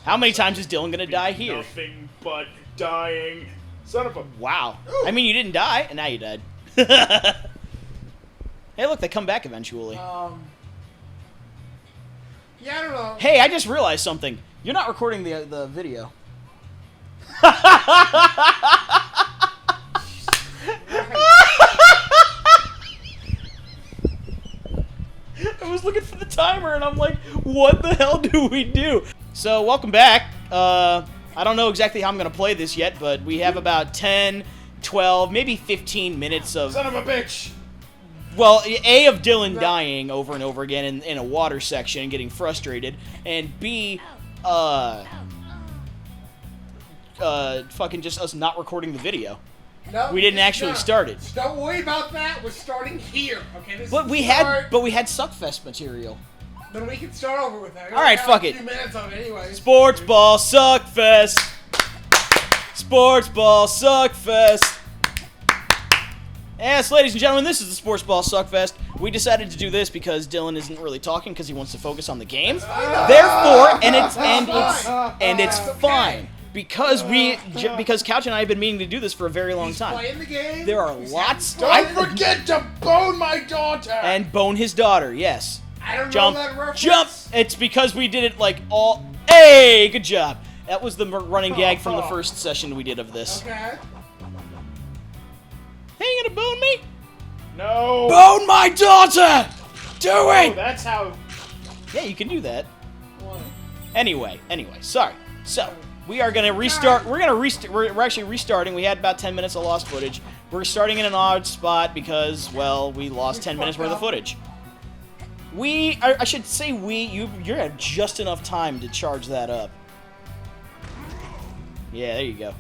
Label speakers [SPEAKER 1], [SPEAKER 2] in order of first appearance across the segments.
[SPEAKER 1] How many times is Dylan gonna die here?
[SPEAKER 2] Nothing but dying. Son of a...
[SPEAKER 1] Wow.
[SPEAKER 2] Ooh.
[SPEAKER 1] I mean, you didn't die, and now you died. Hey, look, they come back eventually.
[SPEAKER 3] Yeah, I don't know.
[SPEAKER 1] Hey, I just realized something. You're not recording the video. I was looking for the timer, and I'm like, what the hell do we do? So, welcome back. I don't know exactly how I'm going to play this yet, but we have about 10, 12, maybe 15 minutes of...
[SPEAKER 2] Son of a bitch!
[SPEAKER 1] Well, A, of Dylan dying over and over again in a water section and getting frustrated, and B, fucking just us not recording the video.
[SPEAKER 3] No,
[SPEAKER 1] We didn't actually start it.
[SPEAKER 3] Don't worry about that. We're starting here. Okay. This
[SPEAKER 1] But
[SPEAKER 3] is
[SPEAKER 1] we
[SPEAKER 3] the
[SPEAKER 1] had
[SPEAKER 3] start.
[SPEAKER 1] Suckfest material.
[SPEAKER 3] Then we can start over with that.
[SPEAKER 1] All right, fuck it.
[SPEAKER 3] A few minutes of it anyway.
[SPEAKER 1] Sportsball Suckfest. Sportsball Suckfest. Yes, ladies and gentlemen, this is the Sportsball Suckfest. We decided to do this because Dylan isn't really talking because he wants to focus on the game. Therefore, and it's fine because because Couch and I have been meaning to do this for a very long time.
[SPEAKER 3] Playing the game.
[SPEAKER 1] There are lots.
[SPEAKER 2] Don't forget to bone my daughter!
[SPEAKER 1] And bone his daughter. Yes.
[SPEAKER 3] I don't
[SPEAKER 1] Jump,
[SPEAKER 3] know that reference.
[SPEAKER 1] jump! It's because we did it like all. Hey, good job. That was the running gag from the first session we did of this.
[SPEAKER 3] Okay.
[SPEAKER 1] Hey, you gonna bone me?
[SPEAKER 2] No!
[SPEAKER 1] Bone my daughter! Do
[SPEAKER 2] Oh,
[SPEAKER 1] it!
[SPEAKER 2] that's how...
[SPEAKER 1] Yeah, you can do that.
[SPEAKER 3] What?
[SPEAKER 1] Anyway, sorry. So, we are gonna restart. We're actually restarting. We had about 10 minutes of lost footage. We're starting in an odd spot because, well, we lost 10 minutes worth of footage. I should say you had just enough time to charge that up. Yeah, there you go.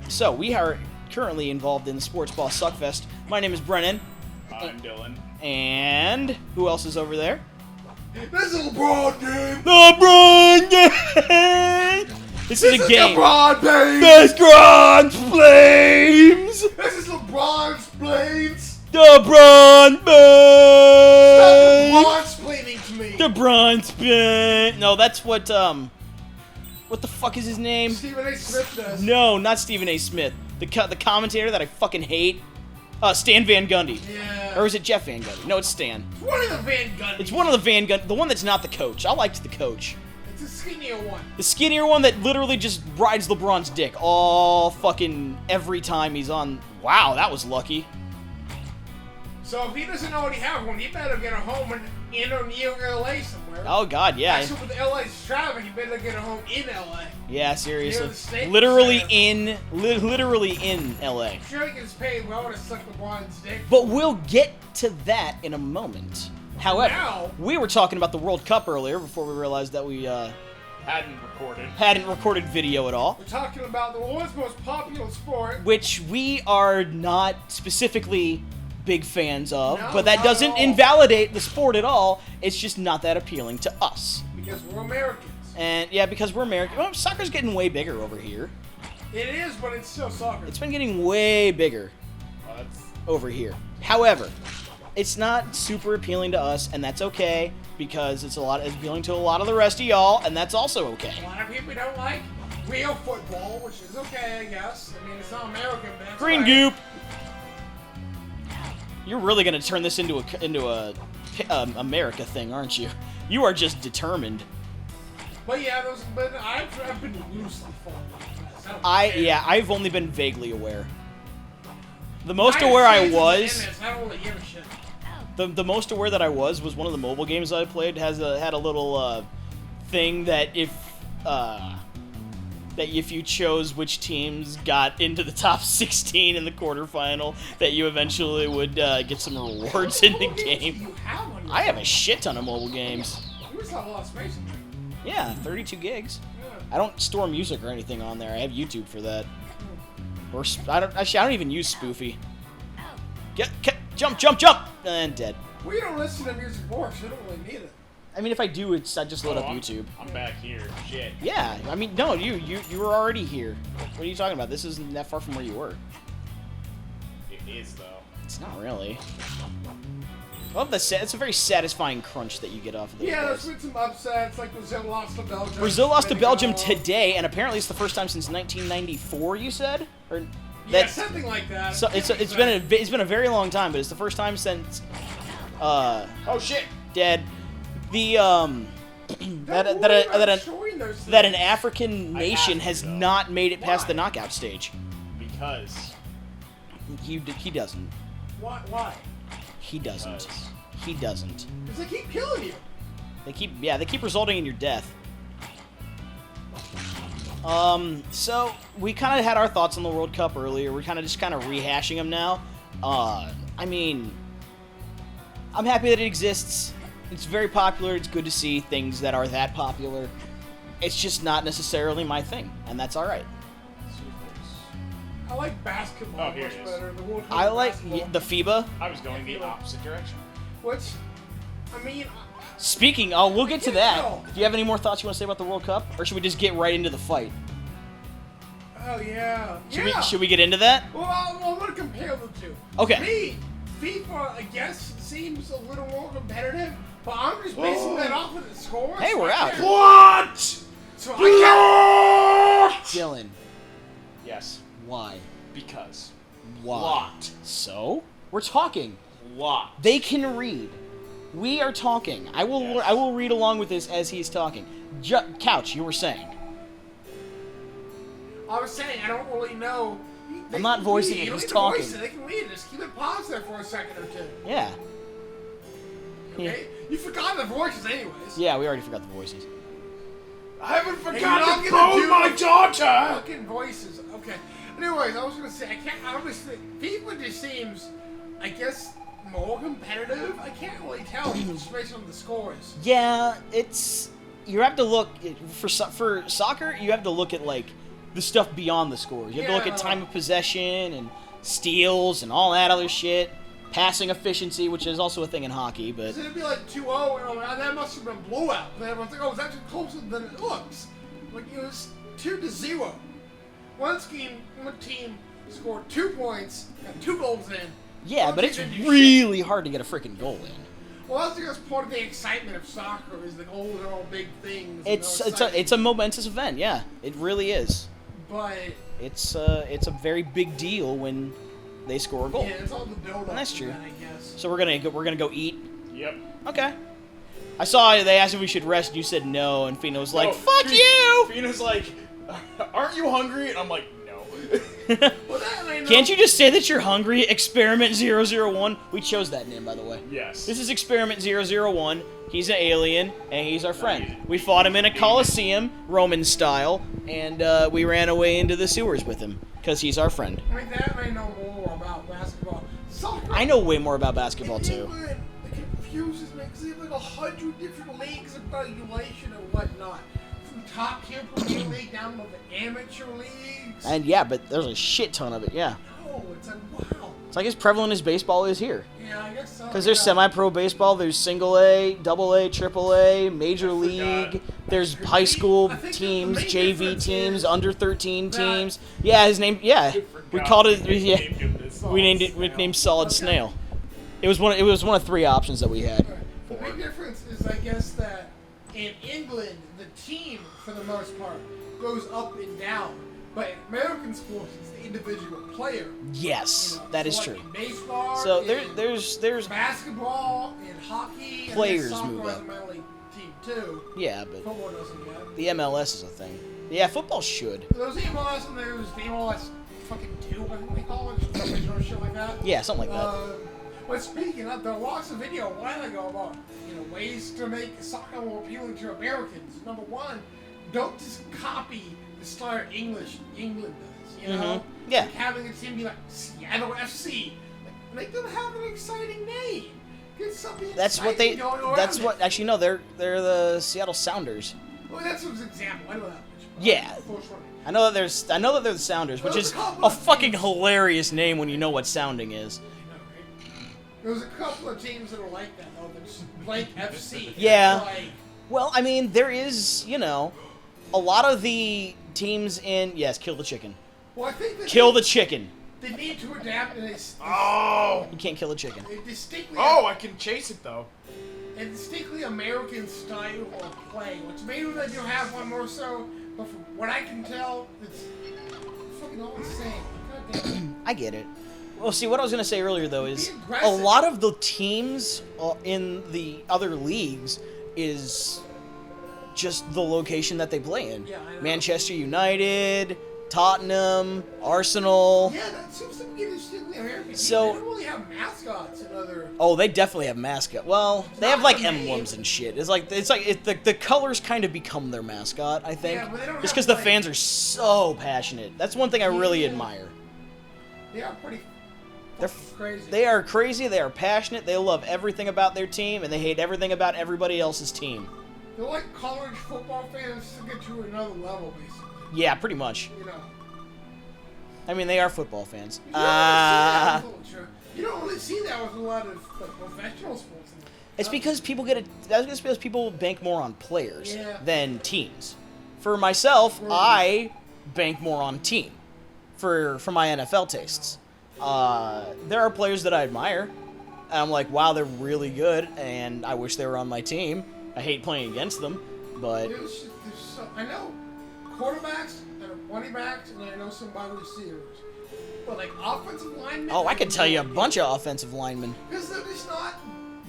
[SPEAKER 1] So we are currently involved in the Sportsball Suckfest. My name is Brennan.
[SPEAKER 2] I'm Dylan.
[SPEAKER 1] And who else is over there?
[SPEAKER 3] This is LeBron game.
[SPEAKER 1] LeBron game! This is a game.
[SPEAKER 3] LeBron game.
[SPEAKER 1] LeBron Flames!
[SPEAKER 3] This is LeBron's planes.
[SPEAKER 1] LeBron
[SPEAKER 3] Stop
[SPEAKER 1] Flames!
[SPEAKER 3] LeBron explaining to me.
[SPEAKER 1] LeBron Flames! No, that's what the fuck is his name?
[SPEAKER 3] Stephen A. Smith does.
[SPEAKER 1] No, not Stephen A. Smith. The commentator that I fucking hate. Stan Van Gundy.
[SPEAKER 3] Yeah.
[SPEAKER 1] Or is it Jeff Van Gundy? No, it's Stan.
[SPEAKER 3] It's one of the Van Gundy.
[SPEAKER 1] It's one of the Van Gundy. The one that's not the coach. I liked the coach.
[SPEAKER 3] It's a skinnier one.
[SPEAKER 1] The skinnier one that literally just rides LeBron's dick all fucking every time he's on. Wow, that was lucky.
[SPEAKER 3] So if he doesn't already have one, he better get a home in or near LA somewhere.
[SPEAKER 1] Oh god, yeah.
[SPEAKER 3] Actually, with LA's traffic, he better get a home in LA.
[SPEAKER 1] Yeah, seriously.
[SPEAKER 3] Near the state
[SPEAKER 1] Literally
[SPEAKER 3] center.
[SPEAKER 1] literally in LA.
[SPEAKER 3] I'm sure he gets paid well to suck LeBron's dick.
[SPEAKER 1] But we'll get to that in a moment. However,
[SPEAKER 3] Now-
[SPEAKER 1] we were talking about the World Cup earlier before we realized that we hadn't recorded video at all.
[SPEAKER 3] We're talking about the world's most popular sport.
[SPEAKER 1] Which we are not specifically big fans of,
[SPEAKER 3] No,
[SPEAKER 1] but that
[SPEAKER 3] not
[SPEAKER 1] doesn't
[SPEAKER 3] at all.
[SPEAKER 1] invalidate the sport at all. It's just not that appealing to us.
[SPEAKER 3] Because we're Americans.
[SPEAKER 1] And yeah, because we're American. Well, soccer's getting way bigger over here.
[SPEAKER 3] It is, but it's still soccer.
[SPEAKER 1] It's been getting way bigger over here. However, it's not super appealing to us, and that's okay because it's appealing to a lot of the rest of y'all, and that's also okay.
[SPEAKER 3] A lot of people don't like real football, which is okay, I guess. I mean, it's not American, but it's
[SPEAKER 1] Green
[SPEAKER 3] right.
[SPEAKER 1] goop. You're really gonna turn this into a America thing, aren't you? You are just determined.
[SPEAKER 3] But yeah, I've been loosely following.
[SPEAKER 1] I've only been vaguely aware. The most aware I was,
[SPEAKER 3] I don't really give a shit.
[SPEAKER 1] the most aware that I was one of the mobile games I played had a little thing that if you chose which teams got into the top 16 in the quarterfinal, that you eventually would get some rewards in the game. I have a shit ton of mobile games.
[SPEAKER 3] You just have a lot of space in there.
[SPEAKER 1] Yeah, 32 gigs.
[SPEAKER 3] Yeah.
[SPEAKER 1] I don't store music or anything on there. I have YouTube for that. Or I don't even use Spoofy. Jump, and dead.
[SPEAKER 3] We don't listen to music for, so we don't really need it.
[SPEAKER 1] I mean, if I do, I just load up YouTube.
[SPEAKER 2] I'm back here. Shit.
[SPEAKER 1] Yeah, I mean, no, you were already here. What are you talking about? This isn't that far from where you were.
[SPEAKER 2] It is, though.
[SPEAKER 1] It's not really. I love the it's a very satisfying crunch that you get off of those.
[SPEAKER 3] Yeah,
[SPEAKER 1] guys.
[SPEAKER 3] there's been some upsets, like Brazil lost to Belgium.
[SPEAKER 1] Brazil lost to Belgium
[SPEAKER 3] today.
[SPEAKER 1] today, and apparently it's the first time since 1994. You said, or
[SPEAKER 3] Yeah,
[SPEAKER 1] that's
[SPEAKER 3] something like that.
[SPEAKER 1] so it's been a very long time, but it's the first time since
[SPEAKER 2] Oh shit!
[SPEAKER 1] dead the that an African nation has
[SPEAKER 2] to, though.
[SPEAKER 1] not made it past
[SPEAKER 3] Why?
[SPEAKER 1] the knockout stage.
[SPEAKER 2] Because
[SPEAKER 1] He doesn't.
[SPEAKER 3] Why?
[SPEAKER 1] He doesn't.
[SPEAKER 2] Because.
[SPEAKER 1] He doesn't.
[SPEAKER 3] Because they keep killing you.
[SPEAKER 1] They keep resulting in your death. So we kind of had our thoughts on the World Cup earlier. We're kind of rehashing them now. I mean, I'm happy that it exists. It's very popular. It's good to see things that are that popular. It's just not necessarily my thing, and that's all right.
[SPEAKER 3] I like basketball
[SPEAKER 2] Oh, here
[SPEAKER 3] much
[SPEAKER 2] it is.
[SPEAKER 3] better. The World Cup
[SPEAKER 1] I like
[SPEAKER 3] basketball.
[SPEAKER 1] the FIBA.
[SPEAKER 2] I was going the opposite direction.
[SPEAKER 3] Which, I mean,
[SPEAKER 1] Speaking, we'll get to
[SPEAKER 3] Yeah.
[SPEAKER 1] that. Do you have any more thoughts you want to say about the World Cup, or should we just get right into the fight?
[SPEAKER 3] oh yeah.
[SPEAKER 1] Should we get into that?
[SPEAKER 3] Well, I'm gonna compare the two.
[SPEAKER 1] Okay.
[SPEAKER 3] To me, FIFA, I guess, seems a little more competitive, but I'm just basing that off of the scores.
[SPEAKER 1] Hey, we're out.
[SPEAKER 2] What?
[SPEAKER 3] So I can't.
[SPEAKER 1] Dylan,
[SPEAKER 2] Yes.
[SPEAKER 1] why?
[SPEAKER 2] Because.
[SPEAKER 1] Why?
[SPEAKER 2] Lot.
[SPEAKER 1] So we're talking.
[SPEAKER 2] Lot.
[SPEAKER 1] They can read. We are talking. I will.
[SPEAKER 2] Yes.
[SPEAKER 1] I will read along with this as he's talking. Couch, you were saying.
[SPEAKER 3] I was saying, I don't really know. They
[SPEAKER 1] I'm not
[SPEAKER 3] can
[SPEAKER 1] voicing
[SPEAKER 3] read.
[SPEAKER 1] it,
[SPEAKER 3] You don't
[SPEAKER 1] he's
[SPEAKER 3] need to
[SPEAKER 1] talking.
[SPEAKER 3] voice it. They can read it. Just keep it paused there for a second or two.
[SPEAKER 1] Yeah.
[SPEAKER 3] Okay? You forgot the voices anyways.
[SPEAKER 1] Yeah, we already forgot the voices.
[SPEAKER 2] I haven't
[SPEAKER 3] you're not
[SPEAKER 2] forgotten to
[SPEAKER 3] gonna
[SPEAKER 2] bone
[SPEAKER 3] do
[SPEAKER 2] my
[SPEAKER 3] the
[SPEAKER 2] daughter!
[SPEAKER 3] Fucking voices. Okay. Anyways, I was gonna say, I can't honestly. FIFA just seems, I guess, more competitive. I can't really tell just based on the scores.
[SPEAKER 1] Yeah, it's. You have to look for soccer. You have to look at like the stuff beyond the scores. You have to look at
[SPEAKER 3] Yeah.
[SPEAKER 1] time of possession and steals and all that other shit. Passing efficiency, which is also a thing in hockey, but
[SPEAKER 3] Because it'd be like 2-0, and I'm like, that must have been a blowout. But everyone's like, oh, it's actually closer than it looks. Like, it was 2-0. One team scored 2 points, got 2 goals in.
[SPEAKER 1] yeah,
[SPEAKER 3] One
[SPEAKER 1] but
[SPEAKER 3] team
[SPEAKER 1] it's
[SPEAKER 3] didn't do
[SPEAKER 1] really hard to get a freaking goal in.
[SPEAKER 3] shit. Well, that's just part of the excitement of soccer, is the goals are all big things. and
[SPEAKER 1] It's
[SPEAKER 3] they're
[SPEAKER 1] it's a
[SPEAKER 3] exciting.
[SPEAKER 1] it's a momentous event. Yeah, it really is.
[SPEAKER 3] But,
[SPEAKER 1] It's a very big deal when they score a goal.
[SPEAKER 3] yeah, it's all the build-up.
[SPEAKER 1] And that's
[SPEAKER 3] to
[SPEAKER 1] true.
[SPEAKER 3] that, I guess.
[SPEAKER 1] So we're gonna go eat.
[SPEAKER 2] Yep.
[SPEAKER 1] Okay. I saw they asked if we should rest. And you said no, and Fina was like,
[SPEAKER 2] No,
[SPEAKER 1] "Fuck
[SPEAKER 2] Fi-
[SPEAKER 1] you!"
[SPEAKER 2] Fina's like, aren't you hungry? And I'm like, no.
[SPEAKER 3] Well, that I know.
[SPEAKER 1] Can't you just say that you're hungry? Experiment 001. We chose that name, by the way.
[SPEAKER 2] Yes.
[SPEAKER 1] This is Experiment 001. He's an alien, and he's our friend. We fought him in a coliseum, Roman style, and we ran away into the sewers with him because he's our friend.
[SPEAKER 3] I mean, that I know more about basketball. Soccer.
[SPEAKER 1] I know way more about basketball
[SPEAKER 3] In
[SPEAKER 1] too.
[SPEAKER 3] England, it confuses me because they have like 100 different leagues of regulation and whatnot. From top tier Premier League down to the amateur leagues.
[SPEAKER 1] And yeah, but there's a shit ton of it. Yeah,
[SPEAKER 3] Oh, it's like, wow.
[SPEAKER 1] it's like as prevalent as baseball is here.
[SPEAKER 3] Yeah, I guess so.
[SPEAKER 1] Because there's
[SPEAKER 3] yeah.
[SPEAKER 1] semi-pro baseball, there's single A, double A, triple A, major league. There's high school
[SPEAKER 3] I think the
[SPEAKER 1] teams,
[SPEAKER 3] main
[SPEAKER 1] JV
[SPEAKER 3] difference
[SPEAKER 1] teams,
[SPEAKER 3] is
[SPEAKER 1] under 13
[SPEAKER 3] that-
[SPEAKER 1] teams. Yeah, his name. Yeah, we called it. Yeah,
[SPEAKER 2] Named him this.
[SPEAKER 1] we named it. We named Solid
[SPEAKER 3] Okay.
[SPEAKER 1] Snail. It was one of 3 options that we had.
[SPEAKER 3] The big difference is, I guess, that in England, the team, for the most part, goes up and down. But in American sports, it's the individual player.
[SPEAKER 1] Yes,
[SPEAKER 3] You know,
[SPEAKER 1] that is
[SPEAKER 3] so
[SPEAKER 1] true.
[SPEAKER 3] like in baseball,
[SPEAKER 1] So
[SPEAKER 3] in
[SPEAKER 1] there's
[SPEAKER 3] basketball, in hockey,
[SPEAKER 1] Players
[SPEAKER 3] and
[SPEAKER 1] move
[SPEAKER 3] soccer
[SPEAKER 1] up.
[SPEAKER 3] has a minor league team too.
[SPEAKER 1] yeah, but
[SPEAKER 3] Football doesn't yet.
[SPEAKER 1] the MLS is a thing. Yeah, football should.
[SPEAKER 3] There's MLS and there's the MLS fucking 2, I think they call it, just or shit like that.
[SPEAKER 1] Yeah, something like that.
[SPEAKER 3] But speaking of, there was a video a while ago about ways to make soccer more appealing to Americans. Number 1, don't just copy the style of England does. You know,
[SPEAKER 1] Yeah.
[SPEAKER 3] like having a team be like Seattle FC. Like, make them have an exciting name. Get something.
[SPEAKER 1] That's what they.
[SPEAKER 3] exciting going
[SPEAKER 1] That's
[SPEAKER 3] around
[SPEAKER 1] what.
[SPEAKER 3] it.
[SPEAKER 1] Actually, no, they're the Seattle Sounders.
[SPEAKER 3] Well, that's an example. I know that much.
[SPEAKER 1] Yeah.
[SPEAKER 3] Force running.
[SPEAKER 1] I know that they're the Sounders, which
[SPEAKER 3] There's
[SPEAKER 1] is
[SPEAKER 3] a couple
[SPEAKER 1] a
[SPEAKER 3] of
[SPEAKER 1] fucking
[SPEAKER 3] teams-
[SPEAKER 1] hilarious name when you know what sounding is.
[SPEAKER 3] I know, right? There's a couple of teams that are like that though. There's Blank FC.
[SPEAKER 1] Yeah.
[SPEAKER 3] It's like,
[SPEAKER 1] Well, I mean, there is, a lot of the teams in... Yes, kill the chicken.
[SPEAKER 3] well, I think that
[SPEAKER 1] Kill the chicken.
[SPEAKER 3] they need to adapt, and
[SPEAKER 2] Oh!
[SPEAKER 1] You can't kill a chicken.
[SPEAKER 3] they distinctly
[SPEAKER 2] Oh, I can chase it though.
[SPEAKER 3] a distinctly American style of play, which maybe they do have one more so, but from what I can tell, it's fucking all the same. God damn
[SPEAKER 1] I get it. Well, see, what I was going to say earlier, though, is
[SPEAKER 3] Be
[SPEAKER 1] a
[SPEAKER 3] aggressive.
[SPEAKER 1] lot of the teams in the other leagues is just the location that they play in.
[SPEAKER 3] Yeah, I know.
[SPEAKER 1] Manchester United, Tottenham, Arsenal.
[SPEAKER 3] it. Yeah, that seems to be distinctly American.
[SPEAKER 1] So-
[SPEAKER 3] They don't really have mascots in other.
[SPEAKER 1] Oh, they definitely have mascot. Well, they have
[SPEAKER 3] not
[SPEAKER 1] like
[SPEAKER 3] the name.
[SPEAKER 1] emblems and shit. The colors kind of become their mascot, I think.
[SPEAKER 3] Yeah, but they don't
[SPEAKER 1] Just
[SPEAKER 3] have,
[SPEAKER 1] because the
[SPEAKER 3] like-
[SPEAKER 1] fans are so passionate. That's one thing I really
[SPEAKER 3] Yeah.
[SPEAKER 1] admire.
[SPEAKER 3] They are pretty
[SPEAKER 1] They're
[SPEAKER 3] crazy.
[SPEAKER 1] They are crazy, they are passionate, they love everything about their team, and they hate everything about everybody else's team.
[SPEAKER 3] They're like college football fans to get to another level, basically.
[SPEAKER 1] Yeah, pretty much.
[SPEAKER 3] You know.
[SPEAKER 1] I mean, they are football fans.
[SPEAKER 3] You don't really see that with a lot of like, professional sports.
[SPEAKER 1] It's because people get it. That's because people bank more on players
[SPEAKER 3] Yeah.
[SPEAKER 1] than teams. For myself, I bank more on team. For my NFL tastes, there are players that I admire. And I'm like, wow, they're really good, and I wish they were on my team. I hate playing against them, but
[SPEAKER 3] I know quarterbacks and running backs, and I know some wide receivers. But like offensive linemen.
[SPEAKER 1] oh, I could tell you a bunch of offensive linemen.
[SPEAKER 3] Because they're just not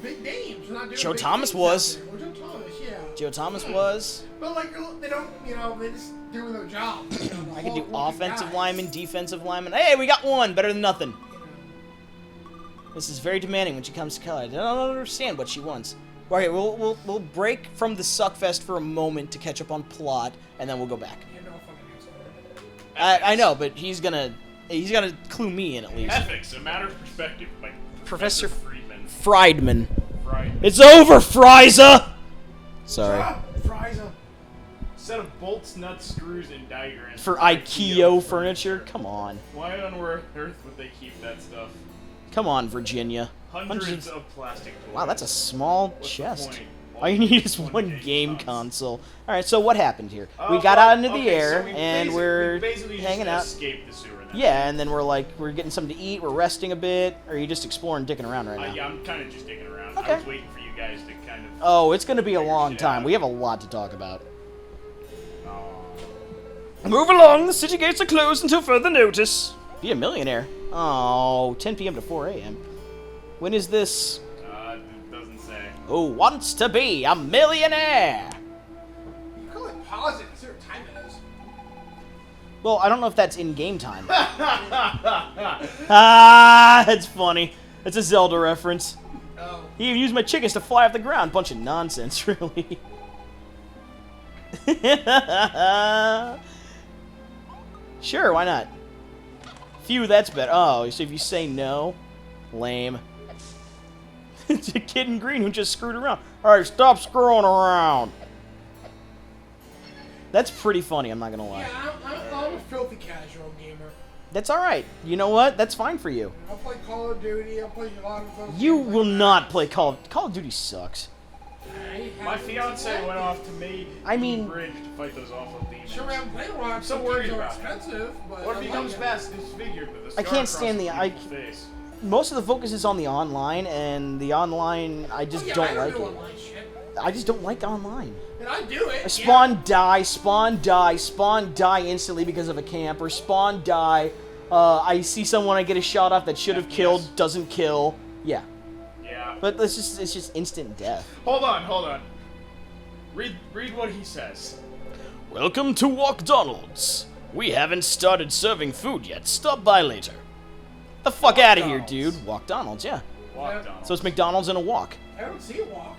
[SPEAKER 3] big names. They're not doing
[SPEAKER 1] Joe
[SPEAKER 3] big
[SPEAKER 1] Thomas
[SPEAKER 3] things
[SPEAKER 1] was.
[SPEAKER 3] out there. Well, Joe Thomas, yeah.
[SPEAKER 1] Joe Thomas was.
[SPEAKER 3] But like they don't, they just doing their job. You know, the
[SPEAKER 1] I can do
[SPEAKER 3] hard-working
[SPEAKER 1] offensive
[SPEAKER 3] guys.
[SPEAKER 1] lineman, defensive lineman. Hey, we got one. Better than nothing. This is very demanding when she comes to color. I don't understand what she wants. Okay, we'll break from the Suckfest for a moment to catch up on plot, and then we'll go back.
[SPEAKER 3] You know, fucking answer.
[SPEAKER 1] I know, but he's gonna clue me in at least.
[SPEAKER 2] Ethics, a matter of perspective by
[SPEAKER 1] Professor
[SPEAKER 2] Friedman.
[SPEAKER 1] Friedman.
[SPEAKER 2] Friedman.
[SPEAKER 1] It's over, Frieza. Sorry.
[SPEAKER 3] Frieza.
[SPEAKER 2] Set of bolts, nuts, screws, and diagrams.
[SPEAKER 1] For IKEA furniture, come on,
[SPEAKER 2] Why on earth would they keep that stuff?
[SPEAKER 1] come on, Virginia.
[SPEAKER 2] Hundreds of plastic toys.
[SPEAKER 1] Wow, that's a small
[SPEAKER 2] What's the
[SPEAKER 1] chest.
[SPEAKER 2] point?
[SPEAKER 1] All you need is
[SPEAKER 2] One
[SPEAKER 1] one
[SPEAKER 2] game
[SPEAKER 1] game
[SPEAKER 2] console.
[SPEAKER 1] console. All right, so what happened here? We got out into the
[SPEAKER 2] Okay,
[SPEAKER 1] air,
[SPEAKER 2] so we
[SPEAKER 1] and we're
[SPEAKER 2] basically
[SPEAKER 1] hanging out.
[SPEAKER 2] just escaped the sewer. Then.
[SPEAKER 1] Yeah, and then we're getting something to eat. We're resting a bit. Or are you just exploring, dicking around right now?
[SPEAKER 2] Yeah, I'm kind of just digging around.
[SPEAKER 1] Okay.
[SPEAKER 2] I was waiting for you guys to kind of.
[SPEAKER 1] Oh, it's gonna be a
[SPEAKER 2] Figure
[SPEAKER 1] long
[SPEAKER 2] shit
[SPEAKER 1] time.
[SPEAKER 2] out.
[SPEAKER 1] We have a lot to talk about.
[SPEAKER 2] Oh.
[SPEAKER 1] Move along. The city gates are closed until further notice. Be a millionaire. Oh, 10 p.m. to 4 a.m. When is this?
[SPEAKER 2] It doesn't say.
[SPEAKER 1] Who wants to be a millionaire?
[SPEAKER 3] You can like pause it and see what time it is.
[SPEAKER 1] Well, I don't know if that's in-game time. Ah, that's funny. It's a Zelda reference.
[SPEAKER 3] Oh.
[SPEAKER 1] He even used my chickens to fly off the ground. Bunch of nonsense, really. Sure, why not? Phew, that's better. Oh, so if you say no, lame. It's a kid in green who just screwed around. Alright, stop screwing around. That's pretty funny, I'm not gonna lie.
[SPEAKER 3] Yeah, I'm a filthy casual gamer.
[SPEAKER 1] That's alright. You know what? That's fine for you.
[SPEAKER 3] I'll play Call of Duty. I'll play a lot of those.
[SPEAKER 1] You
[SPEAKER 3] games
[SPEAKER 1] will
[SPEAKER 3] like
[SPEAKER 1] not play Call of Duty sucks.
[SPEAKER 3] that.
[SPEAKER 2] My fiance went off to Maid
[SPEAKER 1] I mean-
[SPEAKER 2] Bridge to fight those awful demons.
[SPEAKER 3] Sure, I haven't played a lot.
[SPEAKER 2] I'm so worried
[SPEAKER 3] are
[SPEAKER 2] about it.
[SPEAKER 3] expensive, but
[SPEAKER 2] What if
[SPEAKER 3] I
[SPEAKER 2] he
[SPEAKER 3] like
[SPEAKER 2] comes
[SPEAKER 3] it.
[SPEAKER 2] past disfigured with a scar
[SPEAKER 1] I can't stand
[SPEAKER 2] across
[SPEAKER 1] the-
[SPEAKER 2] people's face?
[SPEAKER 1] Most of the focus is on the online, and the online, I just
[SPEAKER 3] Oh, yeah,
[SPEAKER 1] don't
[SPEAKER 3] I
[SPEAKER 1] like
[SPEAKER 3] do
[SPEAKER 1] it.
[SPEAKER 3] online shit.
[SPEAKER 1] I just don't like online.
[SPEAKER 3] And I do it.
[SPEAKER 1] A spawn die, spawn die, spawn die instantly because of a camp, or spawn die, I see someone I get a shot off that should have
[SPEAKER 2] FPS.
[SPEAKER 1] killed, doesn't kill. Yeah.
[SPEAKER 2] Yeah.
[SPEAKER 1] But it's just instant death.
[SPEAKER 2] Hold on. Read what he says.
[SPEAKER 1] Welcome to Walkdonald's. We haven't started serving food yet. Stop by later. The fuck out of here, dude. Walkdonald's, yeah.
[SPEAKER 2] Walk down.
[SPEAKER 1] So it's McDonald's and a walk.
[SPEAKER 3] I don't see a walk.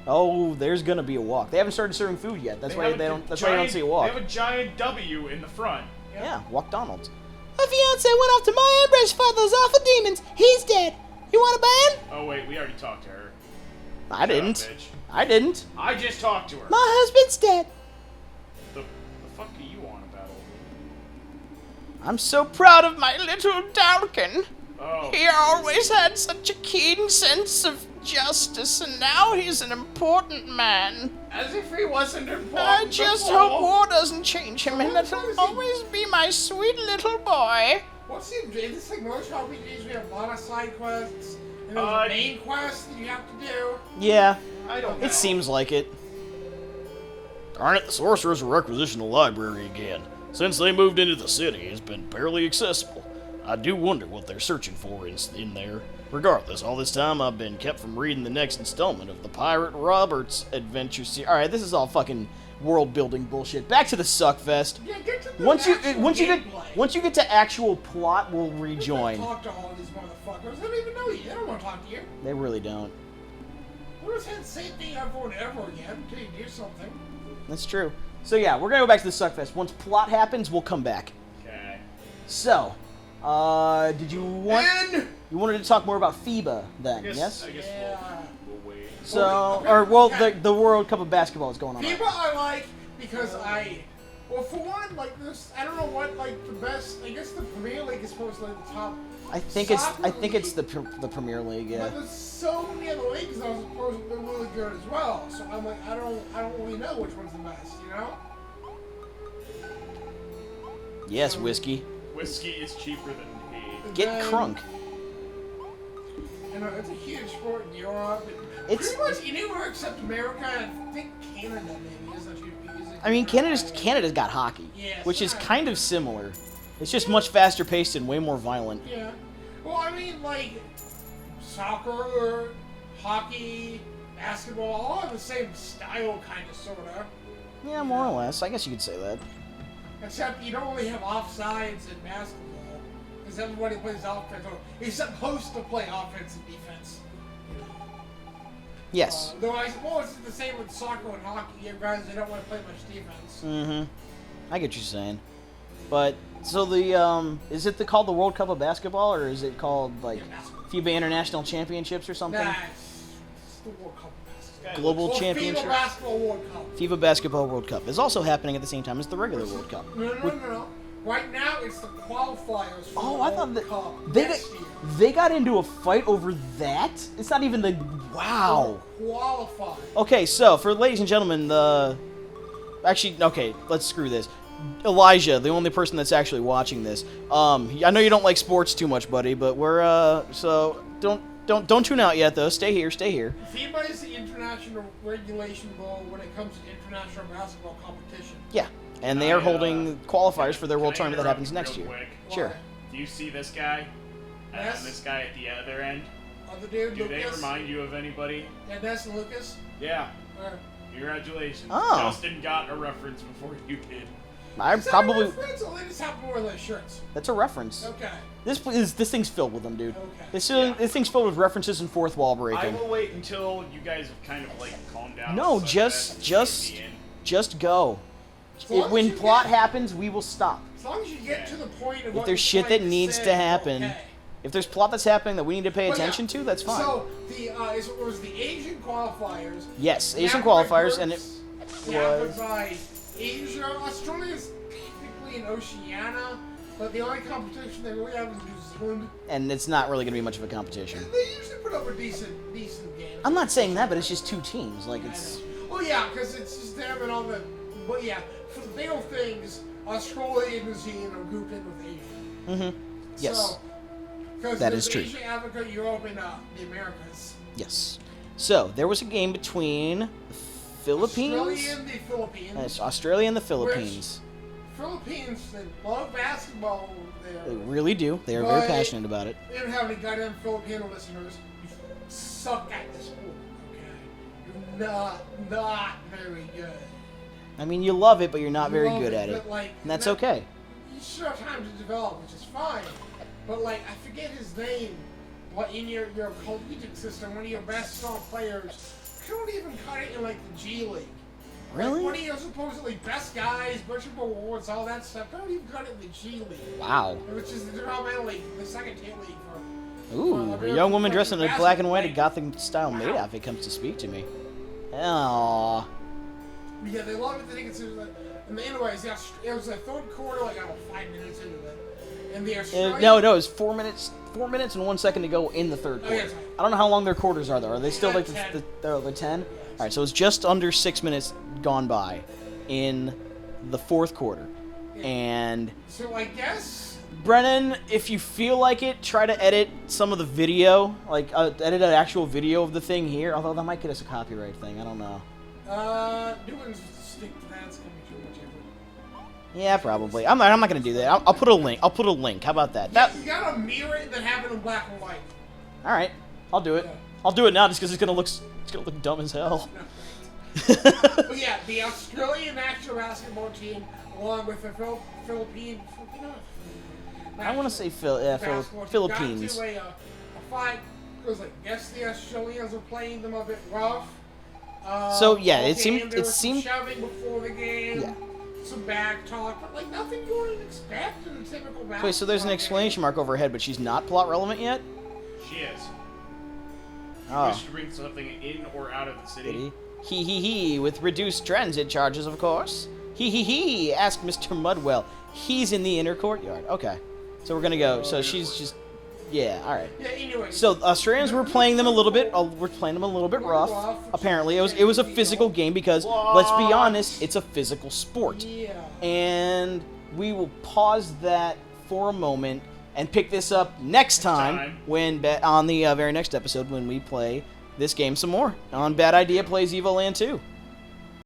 [SPEAKER 1] Oh, there's gonna be a walk. They haven't started serving food yet. That's why they don't. That's why you don't see a walk.
[SPEAKER 2] They have a giant W in the front.
[SPEAKER 1] Yeah, Walkdonald's. My fiance went off to my Ambridge for those awful demons. He's dead. You want a band?
[SPEAKER 2] Oh wait, we already talked to her.
[SPEAKER 1] I
[SPEAKER 2] Shut up,
[SPEAKER 1] didn't.
[SPEAKER 2] bitch.
[SPEAKER 1] I didn't.
[SPEAKER 2] I just talked to her.
[SPEAKER 1] My husband's dead.
[SPEAKER 2] The fuck are you on about?
[SPEAKER 1] I'm so proud of my little Dalkin.
[SPEAKER 2] Oh.
[SPEAKER 1] He always had such a keen sense of justice, and now he's an important man.
[SPEAKER 2] As if he wasn't important.
[SPEAKER 1] I just
[SPEAKER 2] before.
[SPEAKER 1] hope war doesn't change him, and that he'll always be my sweet little boy.
[SPEAKER 3] What's the this like most RPGs? We have a lot of side quests and there's a main quest that you have to do.
[SPEAKER 1] Yeah,
[SPEAKER 2] I don't know.
[SPEAKER 1] it seems like it. Darn it, the sorcerers are requisitioning the library again. Since they moved into the city, it's been barely accessible. I do wonder what they're searching for in there. Regardless, all this time I've been kept from reading the next installment of the Pirate Roberts adventure series. Alright, this is all fucking world-building bullshit. Back to the Suckfest.
[SPEAKER 3] Yeah, get to the
[SPEAKER 1] Once you get to actual plot, we'll rejoin.
[SPEAKER 3] Talk to all these motherfuckers. They don't even know you. They don't want to talk to you.
[SPEAKER 1] They really don't.
[SPEAKER 3] We're just saying the same thing over and over again until you do something.
[SPEAKER 1] That's true. So yeah, we're gonna go back to the Suckfest. Once plot happens, we'll come back.
[SPEAKER 2] Okay.
[SPEAKER 1] So, did you want?
[SPEAKER 3] And
[SPEAKER 1] You wanted to talk more about FIBA then, yes?
[SPEAKER 2] I guess
[SPEAKER 3] yeah.
[SPEAKER 2] we'll wait.
[SPEAKER 1] So,
[SPEAKER 3] Okay.
[SPEAKER 1] the World Cup of Basketball is going on.
[SPEAKER 3] FIBA I like because well, for one, like this, I don't know what like the best. I guess the Premier League is supposed to like the top.
[SPEAKER 1] I think it's the Premier League, yeah.
[SPEAKER 3] But there's so many other leagues that are supposed to be really good as well. So I'm like, I don't really know which one's the best, you know?
[SPEAKER 1] Yes, whiskey.
[SPEAKER 2] Whiskey is cheaper than weed.
[SPEAKER 1] Get
[SPEAKER 3] Then,
[SPEAKER 1] crunk.
[SPEAKER 3] You know, it's a huge sport in Europe.
[SPEAKER 1] It's-
[SPEAKER 3] Pretty much anywhere except America, and I think Canada maybe is a huge music.
[SPEAKER 1] I mean, Canada's got hockey,
[SPEAKER 3] Yeah,
[SPEAKER 1] which is
[SPEAKER 3] so-
[SPEAKER 1] kind of similar. It's just much faster paced and way more violent.
[SPEAKER 3] Yeah. Well, I mean, like, soccer, hockey, basketball, all have the same style, kind of, sort of.
[SPEAKER 1] Yeah, more or less. I guess you could say that.
[SPEAKER 3] Except you don't really have offsides in basketball, because everybody plays offense. Or you're supposed to play offense and defense.
[SPEAKER 1] Yes.
[SPEAKER 3] Though I suppose it's the same with soccer and hockey. You have guys that don't want to play much defense.
[SPEAKER 1] Mm-hmm. I get what you're saying. But, so is it called the World Cup of Basketball, or is it called, like,
[SPEAKER 3] Yeah, basketball.
[SPEAKER 1] FIBA International Championships or something?
[SPEAKER 3] Nah, it's the World Cup of basketball.
[SPEAKER 1] Global
[SPEAKER 3] Well,
[SPEAKER 1] Championships?
[SPEAKER 3] FIBA Basketball World Cup.
[SPEAKER 1] FIBA Basketball World Cup is also happening at the same time as the regular World Cup.
[SPEAKER 3] No. Right now, it's the qualifiers for
[SPEAKER 1] Oh,
[SPEAKER 3] the
[SPEAKER 1] I thought
[SPEAKER 3] World
[SPEAKER 1] that
[SPEAKER 3] Cup
[SPEAKER 1] they
[SPEAKER 3] next year.
[SPEAKER 1] they got into a fight over that. It's not even the wow.
[SPEAKER 3] Qualified.
[SPEAKER 1] Okay, so for ladies and gentlemen, let's screw this. Elijah, the only person that's actually watching this. I know you don't like sports too much, buddy, but we're so don't tune out yet though. Stay here.
[SPEAKER 3] FIBA is the international regulation ball when it comes to international basketball competition.
[SPEAKER 1] Yeah, and they are holding qualifiers for their world
[SPEAKER 2] Can I
[SPEAKER 1] tournament that happens
[SPEAKER 2] interrupt
[SPEAKER 1] next
[SPEAKER 2] real
[SPEAKER 1] year.
[SPEAKER 2] quick?
[SPEAKER 1] Sure.
[SPEAKER 2] Do you see this guy?
[SPEAKER 3] Yes.
[SPEAKER 2] And this guy at the other end?
[SPEAKER 3] Other dude,
[SPEAKER 2] Do they
[SPEAKER 3] Lucas.
[SPEAKER 2] remind you of anybody?
[SPEAKER 3] Yeah, that's Lucas.
[SPEAKER 2] Yeah.
[SPEAKER 3] Uh,
[SPEAKER 2] Congratulations.
[SPEAKER 1] Oh.
[SPEAKER 2] Justin got a reference before you did.
[SPEAKER 1] I
[SPEAKER 3] is that a
[SPEAKER 1] probably
[SPEAKER 3] reference, or they just happen to wear those shirts?
[SPEAKER 1] that's a reference.
[SPEAKER 3] Okay.
[SPEAKER 1] This thing's filled with them, dude.
[SPEAKER 3] Okay.
[SPEAKER 1] This thing's filled with references and fourth wall
[SPEAKER 2] I
[SPEAKER 1] breaking.
[SPEAKER 2] will wait until you guys have kind of like calmed down.
[SPEAKER 1] No,
[SPEAKER 2] such
[SPEAKER 1] just-
[SPEAKER 2] that
[SPEAKER 1] just-
[SPEAKER 2] it's gonna
[SPEAKER 1] Just go.
[SPEAKER 3] long as
[SPEAKER 1] When
[SPEAKER 3] you
[SPEAKER 1] plot
[SPEAKER 3] get-
[SPEAKER 1] happens, we will stop.
[SPEAKER 3] As long as you get to the point of
[SPEAKER 1] If
[SPEAKER 3] what
[SPEAKER 1] there's
[SPEAKER 3] you're
[SPEAKER 1] shit
[SPEAKER 3] trying
[SPEAKER 1] that needs
[SPEAKER 3] say,
[SPEAKER 1] to happen,
[SPEAKER 3] okay.
[SPEAKER 1] if there's plot that's happening that we need to pay
[SPEAKER 3] But yeah,
[SPEAKER 1] attention to, that's fine.
[SPEAKER 3] So the it was the Asian qualifiers.
[SPEAKER 1] Yes, Asian
[SPEAKER 3] Now by
[SPEAKER 1] qualifiers, and it
[SPEAKER 3] groups, gathered
[SPEAKER 1] was
[SPEAKER 3] by Asia. Australia's technically in Oceania, but the only competition they really have is New Zealand.
[SPEAKER 1] and it's not really going to be much of a competition.
[SPEAKER 3] They usually put up a decent game.
[SPEAKER 1] I'm not saying that, but it's just two teams. Like
[SPEAKER 3] I
[SPEAKER 1] it's
[SPEAKER 3] know. Well, yeah, because it's just them and all the. But yeah, for the big old things, Australia and New Zealand are grouped in with Asia.
[SPEAKER 1] yes,
[SPEAKER 3] So, because
[SPEAKER 1] That
[SPEAKER 3] there's
[SPEAKER 1] is true.
[SPEAKER 3] Asia, Africa, Europe, and the Americas.
[SPEAKER 1] yes. So there was a game between the Philippines,
[SPEAKER 3] Australia and the Philippines.
[SPEAKER 1] Yes, Australia and the Philippines.
[SPEAKER 3] Philippines, they love basketball over
[SPEAKER 1] They
[SPEAKER 3] there.
[SPEAKER 1] really do. They are very
[SPEAKER 3] But-
[SPEAKER 1] passionate about it.
[SPEAKER 3] They don't have any goddamn Filipino listeners. You suck at the sport, okay? You're not very good.
[SPEAKER 1] I mean, you love it, but you're not
[SPEAKER 3] You
[SPEAKER 1] very
[SPEAKER 3] love
[SPEAKER 1] good at it,
[SPEAKER 3] but, like,
[SPEAKER 1] and that's
[SPEAKER 3] that-
[SPEAKER 1] okay.
[SPEAKER 3] You should have time to develop, which is fine. But like, I forget his name. What in your collegiate system, one of your best star players, couldn't even cut it in like the G League.
[SPEAKER 1] Really?
[SPEAKER 3] Like, one of your supposedly best guys, bunch of awards, all that stuff, couldn't even cut it in the G League.
[SPEAKER 1] Wow.
[SPEAKER 3] Which is the developmental league, the second tier league for.
[SPEAKER 1] Ooh, a
[SPEAKER 3] American
[SPEAKER 1] young woman dressed in a
[SPEAKER 3] basketball.
[SPEAKER 1] black and white Gothic style maid outfit comes to speak to me. Aww.
[SPEAKER 3] Yeah, they love it. They think it's like. And anyways, it was the third quarter, like I don't know, 5 minutes into it, and the Australian.
[SPEAKER 1] No, it was 4 minutes. 4 minutes and 1 second to go in the third
[SPEAKER 3] Oh,
[SPEAKER 1] quarter.
[SPEAKER 3] yeah, sorry.
[SPEAKER 1] I don't know how long their quarters are though. Are they still like
[SPEAKER 3] Ten.
[SPEAKER 1] the 10? All right, so it's just under 6 minutes gone by in the fourth quarter. And
[SPEAKER 3] So I guess
[SPEAKER 1] Brennan, if you feel like it, try to edit some of the video, like edit an actual video of the thing here. Although that might get us a copyright thing. I don't know.
[SPEAKER 3] doing stick to that's gonna be too much effort.
[SPEAKER 1] Yeah, probably. I'm not gonna do that. I'll put a link. I'll put a link. How about that?
[SPEAKER 3] You gotta mirror it than have it in black and white.
[SPEAKER 1] All right. I'll do it.
[SPEAKER 3] Yeah.
[SPEAKER 1] I'll do it now just because it's gonna look dumb as hell.
[SPEAKER 3] But yeah, the Australian national basketball team, along with the Philippine,
[SPEAKER 1] I want to say Philippines.
[SPEAKER 3] Got to a fight. It was like, guess the Australians were playing them a bit rough.
[SPEAKER 1] So yeah, it
[SPEAKER 3] there was
[SPEAKER 1] seemed.
[SPEAKER 3] some shoving before the game.
[SPEAKER 1] Yeah.
[SPEAKER 3] Some back talk, but like nothing you wouldn't expect in a typical basketball.
[SPEAKER 1] Wait, so there's an exclamation mark over her head, but she's not plot relevant yet?
[SPEAKER 2] She is. You
[SPEAKER 1] Oh.
[SPEAKER 2] wish to bring something in or out of the city?
[SPEAKER 1] He, with reduced transit charges, of course. He, ask Mr. Mudwell. He's in the inner courtyard. Okay. So we're gonna go. So she's just, yeah, all right.
[SPEAKER 3] Yeah. Anyway.
[SPEAKER 1] So Australians were playing them a little bit. We're playing them a little bit rough. Apparently, it was a physical game because let's be honest, it's a physical sport.
[SPEAKER 3] Yeah.
[SPEAKER 1] And we will pause that for a moment and pick this up next time when on the very next episode when we play this game some more on Bad Idea Plays Evoland 2.